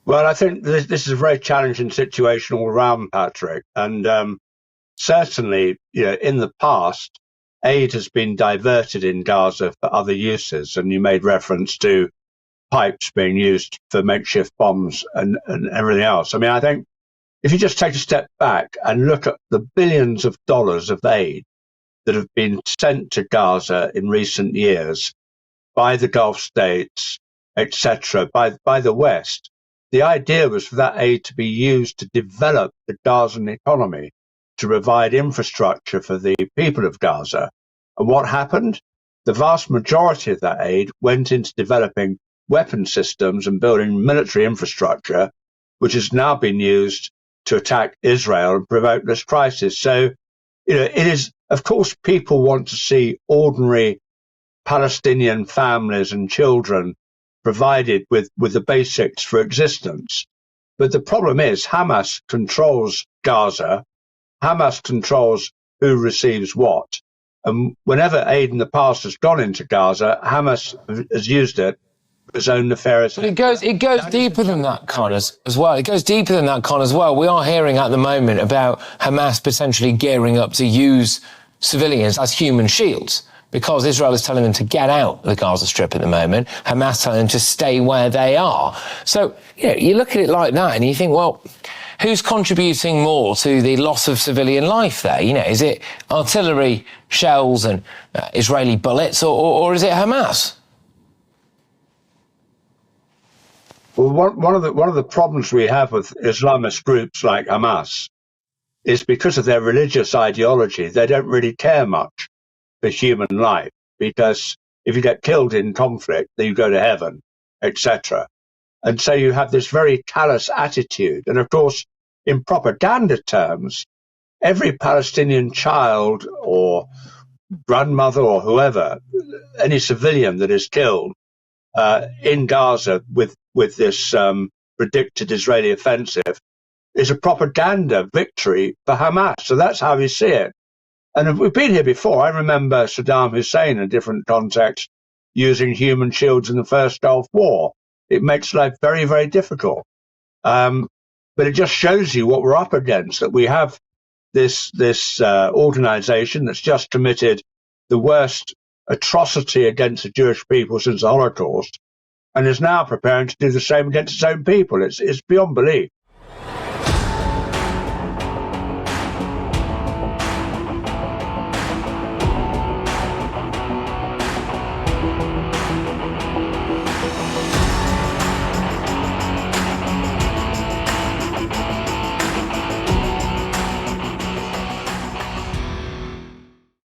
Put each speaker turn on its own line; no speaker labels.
Well, I think this is a very challenging situation all around, Patrick. And certainly, in the past, aid has been diverted in Gaza for other uses. And you made reference to pipes being used for makeshift bombs and everything else. I mean, I think if you just take a step back and look at the billions of dollars of aid that have been sent to Gaza in recent years by the Gulf states, etc., by the West, the idea was for that aid to be used to develop the Gazan economy, to provide infrastructure for the people of Gaza. And what happened? The vast majority of that aid went into developing weapon systems and building military infrastructure, which has now been used to attack Israel and provoke this crisis. So, it is, of course, people want to see ordinary Palestinian families and children provided with the basics for existence. But the problem is Hamas controls Gaza. Hamas controls who receives what. And whenever aid in the past has gone into Gaza, Hamas has used it for its own nefarious.
But it goes deeper than that, Con, as well. It goes deeper than that, Con, as well. We are hearing at the moment about Hamas potentially gearing up to use civilians as human shields, because Israel is telling them to get out the Gaza Strip at the moment. Hamas telling them to stay where they are. So, you look at it like that and you think, well, who's contributing more to the loss of civilian life there? Is it artillery shells and Israeli bullets, or is it Hamas?
Well, one of the problems we have with Islamist groups like Hamas is because of their religious ideology, they don't really care much for human life, because if you get killed in conflict, then you go to heaven, etc. And so you have this very callous attitude. And of course, in propaganda terms, every Palestinian child or grandmother or whoever, any civilian that is killed in Gaza with this predicted Israeli offensive is a propaganda victory for Hamas. So that's how we see it. And we've been here before. I remember Saddam Hussein in a different context using human shields in the first Gulf War. It makes life very, very difficult. But it just shows you what we're up against, that we have this organization that's just committed the worst atrocity against the Jewish people since the Holocaust, and is now preparing to do the same against its own people. It's beyond belief.